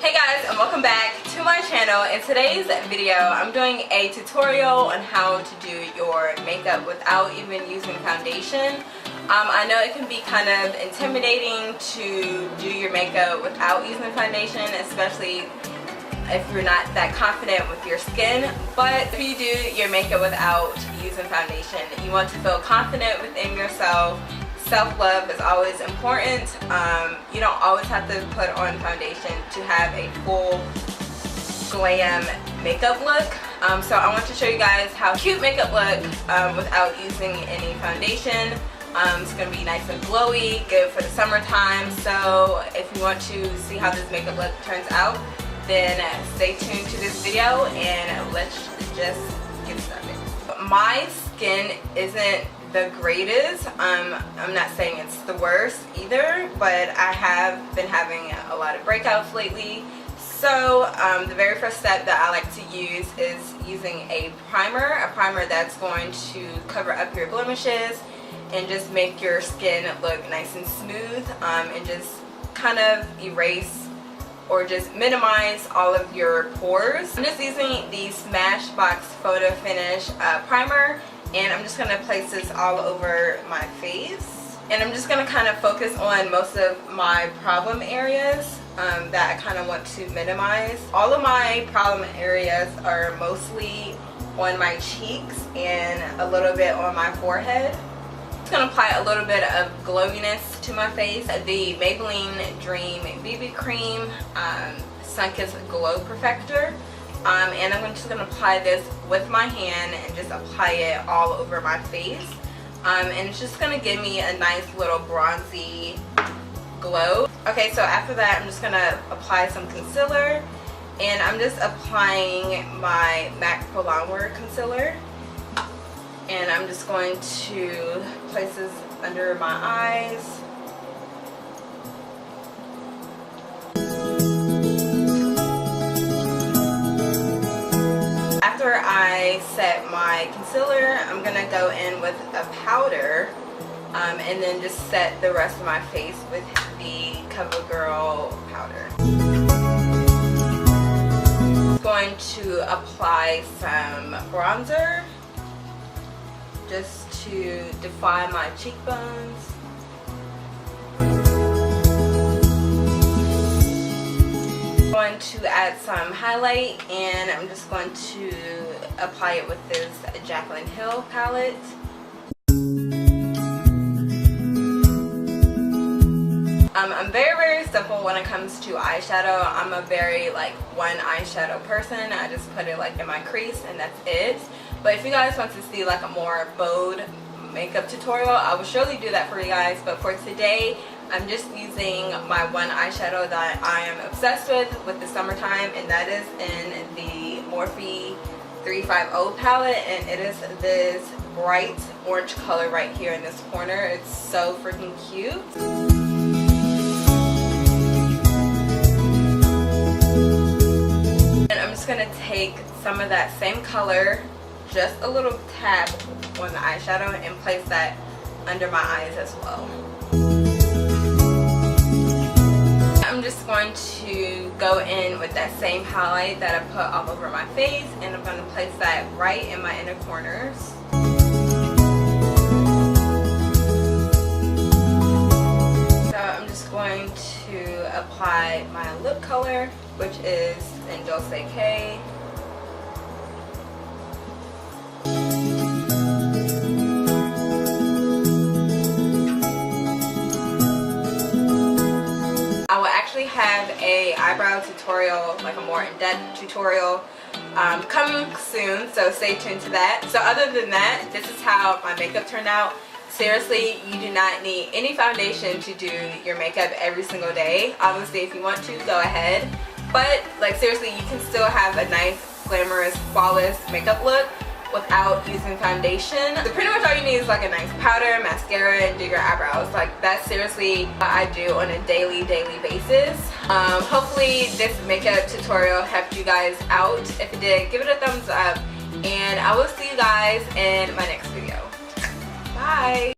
Hey guys, and welcome back to my channel. In today's video I'm doing a tutorial on how to do your makeup without even using foundation. I know it can be kind of intimidating to do your makeup without using foundation, especially if you're not that confident with your skin, but if you do your makeup without using foundation, you want to feel confident within yourself. Self-love is always important. You don't always have to put on foundation to have a full glam makeup look. So I want to show you guys how cute makeup look without using any foundation. It's going to be nice and glowy, good for the summertime. So if you want to see how this makeup look turns out, then stay tuned to this video and let's just get started. My skin isn't the greatest. I'm not saying it's the worst either, but I have been having a lot of breakouts lately. So the very first step that I like to use is using a primer that's going to cover up your blemishes and just make your skin look nice and smooth, and just kind of erase or just minimize all of your pores. I'm just using the Smashbox Photo Finish primer, and I'm just going to place this all over my face. And I'm just going to kind of focus on most of my problem areas that I kind of want to minimize. All of my problem areas are mostly on my cheeks and a little bit on my forehead. I'm just going to apply a little bit of glowiness to my face. The Maybelline Dream BB Cream Sun-Kissed Glow Perfector. And I'm just going to apply this with my hand and just apply it all over my face. And it's just going to give me a nice little bronzy glow. Okay, so after that I'm just going to apply some concealer. And I'm just applying my MAC Pro Longwear Concealer. And I'm just going to place this under my eyes. After I set my concealer, I'm going to go in with a powder and then just set the rest of my face with the CoverGirl powder. I'm going to apply some bronzer just to define my cheekbones. I'm going to add some highlight, and I'm just going to apply it with this Jaclyn Hill palette. I'm very simple when it comes to eyeshadow. I'm a very one eyeshadow person. I just put it in my crease and that's it. But if you guys want to see a more bold makeup tutorial, I will surely do that for you guys. But for today, I'm just using my one eyeshadow that I am obsessed with the summertime, and that is in the Morphe 350 palette, and it is this bright orange color right here in this corner. It's so freaking cute. And I'm just going to take some of that same color, just a little tap on the eyeshadow, and place that under my eyes as well. I'm just going to go in with that same highlight that I put all over my face, and I'm going to place that right in my inner corners. So I'm just going to apply my lip color, which is in Dulce K. Have a eyebrow tutorial, a more in-depth tutorial coming soon, so stay tuned to that. So other than that, this is how my makeup turned out. Seriously, you do not need any foundation to do your makeup every single day. Obviously, if you want to, go ahead, but seriously, you can still have a nice, glamorous, flawless makeup look without using foundation. So pretty much all you need is a nice powder, mascara, and do your eyebrows. That's seriously what I do on a daily basis. Hopefully this makeup tutorial helped you guys out. If it did, give it a thumbs up, and I will see you guys in my next video. Bye!